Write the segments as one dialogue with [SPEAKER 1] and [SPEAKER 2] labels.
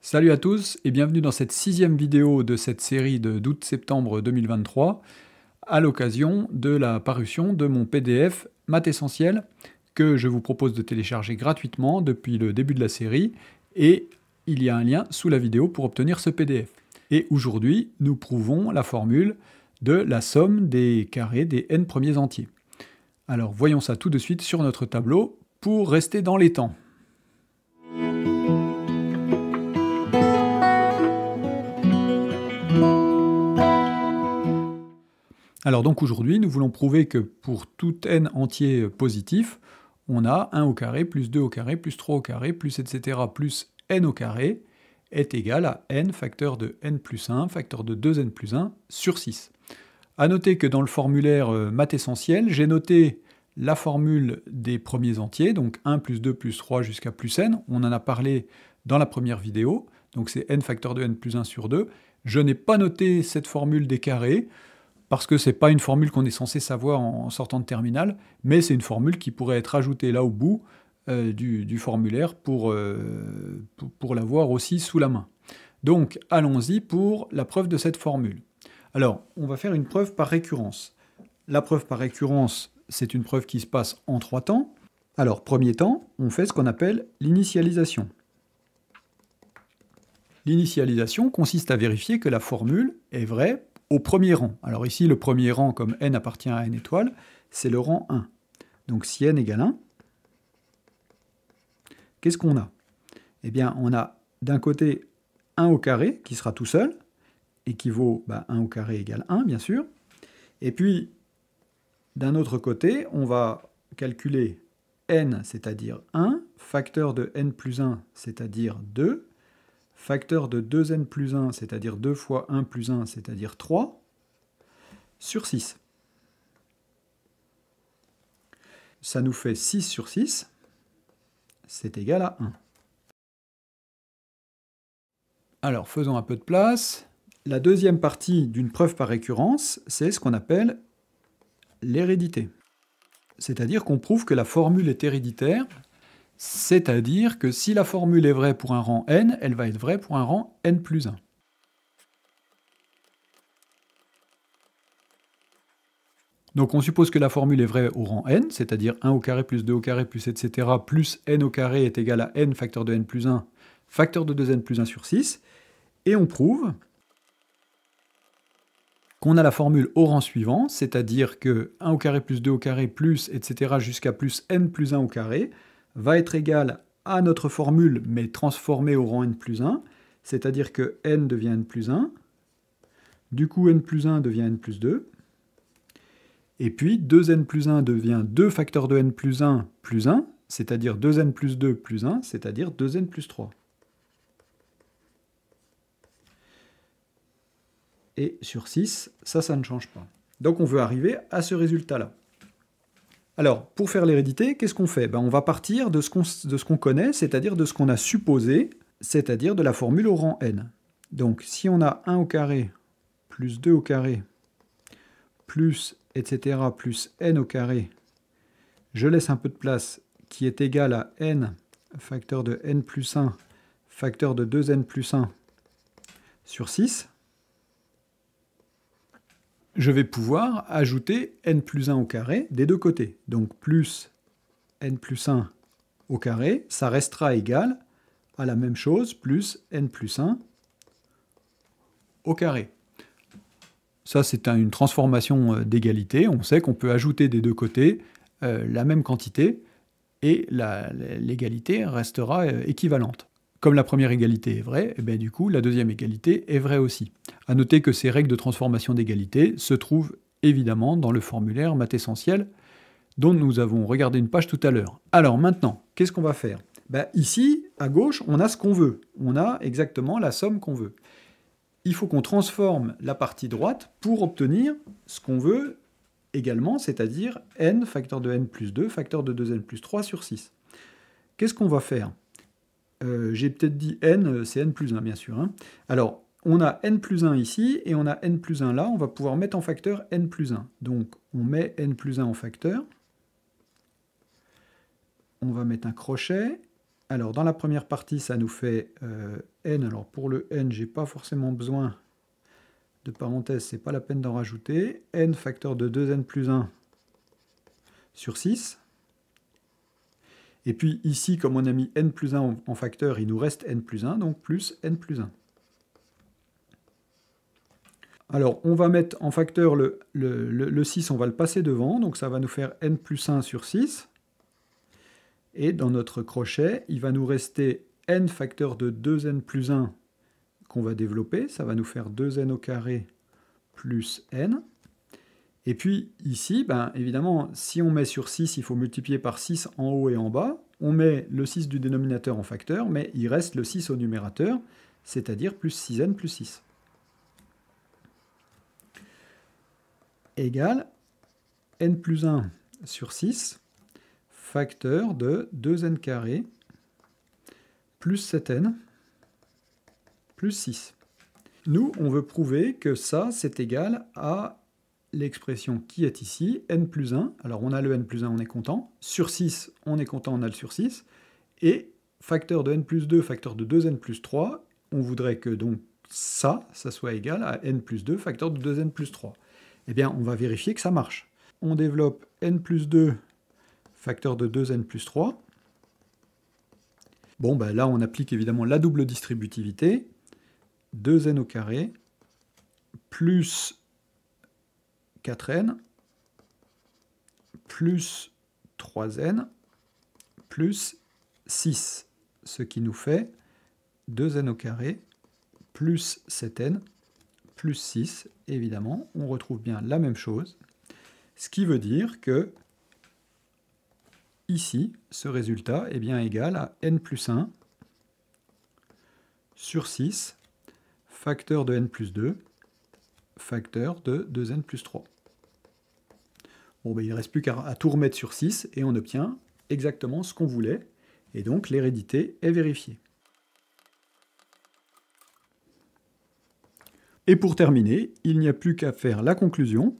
[SPEAKER 1] Salut à tous et bienvenue dans cette 6e vidéo de cette série d'août-septembre 2023 à l'occasion de la parution de mon PDF Maths Essentiel que je vous propose de télécharger gratuitement depuis le début de la série et il y a un lien sous la vidéo pour obtenir ce PDF. Et aujourd'hui, nous prouvons la formule de la somme des carrés des n premiers entiers. Alors voyons ça tout de suite sur notre tableau pour rester dans les temps. Alors donc aujourd'hui, nous voulons prouver que pour tout n entier positif, on a 1 au carré plus 2 au carré plus 3 au carré plus etc. plus n au carré est égal à n facteur de n plus 1 facteur de 2n plus 1 sur 6. A noter que dans le formulaire Maths Essentiel, j'ai noté la formule des premiers entiers, donc 1 plus 2 plus 3 jusqu'à plus n. On en a parlé dans la première vidéo, donc c'est n facteur de n plus 1 sur 2. Je n'ai pas noté cette formule des carrés, parce que ce n'est pas une formule qu'on est censé savoir en sortant de terminale, mais c'est une formule qui pourrait être ajoutée là au bout du formulaire pour l'avoir aussi sous la main. Donc allons-y pour la preuve de cette formule. Alors, on va faire une preuve par récurrence. La preuve par récurrence, c'est une preuve qui se passe en 3 temps. Alors, premier temps, on fait ce qu'on appelle l'initialisation. L'initialisation consiste à vérifier que la formule est vraie au premier rang. Alors ici, le premier rang, comme n appartient à n étoiles, c'est le rang 1. Donc si n égale 1, qu'est-ce qu'on a? Eh bien, on a d'un côté 1 au carré, qui sera tout seul, et qui vaut 1 au carré égale 1, bien sûr. Et puis, d'un autre côté, on va calculer n, c'est-à-dire 1, facteur de n plus 1, c'est-à-dire 2, facteur de 2n plus 1, c'est-à-dire 2 fois 1 plus 1, c'est-à-dire 3, sur 6. Ça nous fait 6 sur 6, c'est égal à 1. Alors, faisons un peu de place. La deuxième partie d'une preuve par récurrence, c'est ce qu'on appelle l'hérédité. C'est-à-dire qu'on prouve que la formule est héréditaire, c'est-à-dire que si la formule est vraie pour un rang n, elle va être vraie pour un rang n plus 1. Donc on suppose que la formule est vraie au rang n, c'est-à-dire 1 au carré plus 2 au carré plus etc. plus n au carré est égal à n facteur de n plus 1 facteur de 2n plus 1 sur 6. Et on prouve qu'on a la formule au rang suivant, c'est-à-dire que 1 au carré plus 2 au carré plus etc. jusqu'à plus n plus 1 au carré va être égal à notre formule, mais transformée au rang n plus 1, c'est-à-dire que n devient n plus 1, du coup n plus 1 devient n plus 2, et puis 2n plus 1 devient 2 facteur de n plus 1, c'est-à-dire 2n plus 2 plus 1, c'est-à-dire 2n plus 3. Et sur 6, ça ne change pas. Donc on veut arriver à ce résultat-là. Alors, pour faire l'hérédité, qu'est-ce qu'on fait? On va partir de ce qu'on connaît, c'est-à-dire de ce qu'on a supposé, c'est-à-dire de la formule au rang n. Donc, si on a 1 au carré, plus 2 au carré, plus, etc., plus n au carré, je laisse un peu de place qui est égal à n facteur de n plus 1, facteur de 2n plus 1 sur 6, je vais pouvoir ajouter n plus 1 au carré des deux côtés. Donc plus n plus 1 au carré, ça restera égal à la même chose, plus n plus 1 au carré. Ça, c'est une transformation d'égalité. On sait qu'on peut ajouter des deux côtés la même quantité et l'égalité restera équivalente. Comme la première égalité est vraie, et bien du coup, la deuxième égalité est vraie aussi. A noter que ces règles de transformation d'égalité se trouvent évidemment dans le formulaire Maths Essentiel dont nous avons regardé une page tout à l'heure. Alors maintenant, qu'est-ce qu'on va faire? Ici, à gauche, on a ce qu'on veut. On a exactement la somme qu'on veut. Il faut qu'on transforme la partie droite pour obtenir ce qu'on veut également, c'est-à-dire n facteur de n plus 2, facteur de 2n plus 3 sur 6. Qu'est-ce qu'on va faire? J'ai peut-être dit n, c'est n plus 1, bien sûr. Alors, on a n plus 1 ici, et on a n plus 1 là. On va pouvoir mettre en facteur n plus 1. Donc, on met n plus 1 en facteur. On va mettre un crochet. Alors, dans la première partie, ça nous fait n. Alors, pour le n, j'ai pas forcément besoin de parenthèses, c'est pas la peine d'en rajouter. N facteur de 2n plus 1 sur 6. Et puis ici, comme on a mis n plus 1 en facteur, il nous reste n plus 1, donc plus n plus 1. Alors, on va mettre en facteur le 6, on va le passer devant, donc ça va nous faire n plus 1 sur 6. Et dans notre crochet, il va nous rester n facteur de 2n plus 1 qu'on va développer. Ça va nous faire 2n au carré plus n. Et puis ici, ben, évidemment, si on met sur 6, il faut multiplier par 6 en haut et en bas. On met le 6 du dénominateur en facteur, mais il reste le 6 au numérateur, c'est-à-dire plus 6n plus 6. Égale n plus 1 sur 6, facteur de 2n carré plus 7n plus 6. Nous, on veut prouver que ça, c'est égal à l'expression qui est ici, n plus 1. Alors, on a le n plus 1, on est content. Sur 6, on est content, on a le sur 6. Et facteur de n plus 2, facteur de 2n plus 3, on voudrait que donc ça soit égal à n plus 2, facteur de 2n plus 3. Eh bien, on va vérifier que ça marche. On développe n plus 2, facteur de 2n plus 3. Bon, ben là, on applique évidemment la double distributivité. 2n au carré plus 4n plus 3n plus 6, ce qui nous fait 2n au carré plus 7n plus 6. Évidemment, on retrouve bien la même chose, ce qui veut dire que ici, ce résultat est bien égal à n plus 1 sur 6, facteur de n plus 2, facteur de 2n plus 3. Bon, ben, il ne reste plus qu'à tout remettre sur 6 et on obtient exactement ce qu'on voulait. Et donc l'hérédité est vérifiée. Et pour terminer, il n'y a plus qu'à faire la conclusion.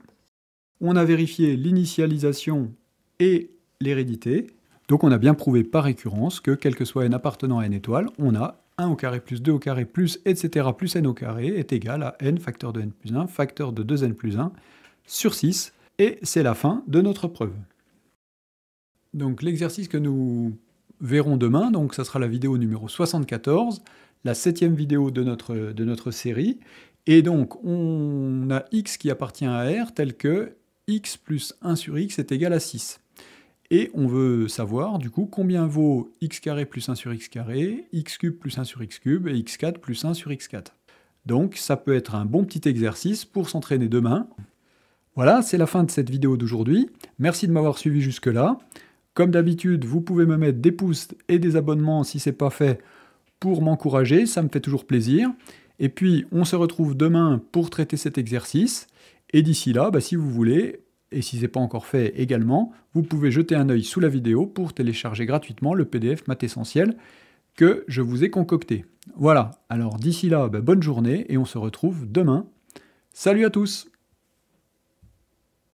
[SPEAKER 1] On a vérifié l'initialisation et l'hérédité. Donc on a bien prouvé par récurrence que, quel que soit n appartenant à n étoile, on a 1 au carré plus 2 au carré plus, etc. plus n au carré est égal à n facteur de n plus 1, facteur de 2n plus 1 sur 6. Et c'est la fin de notre preuve. Donc l'exercice que nous verrons demain, donc ça sera la vidéo numéro 74, la 7e vidéo de notre série. Et donc on a x qui appartient à R tel que x plus 1 sur x est égal à 6. Et on veut savoir, du coup, combien vaut x carré plus 1 sur x carré, x cube plus 1 sur x cube et x4 plus 1 sur x4. Donc ça peut être un bon petit exercice pour s'entraîner demain. Voilà, c'est la fin de cette vidéo d'aujourd'hui. Merci de m'avoir suivi jusque-là. Comme d'habitude, vous pouvez me mettre des pouces et des abonnements si ce n'est pas fait pour m'encourager, ça me fait toujours plaisir. Et puis, on se retrouve demain pour traiter cet exercice. Et d'ici là, si vous voulez, et si ce n'est pas encore fait également, vous pouvez jeter un œil sous la vidéo pour télécharger gratuitement le PDF Maths Essentiel que je vous ai concocté. Voilà, alors d'ici là, bonne journée et on se retrouve demain. Salut à tous!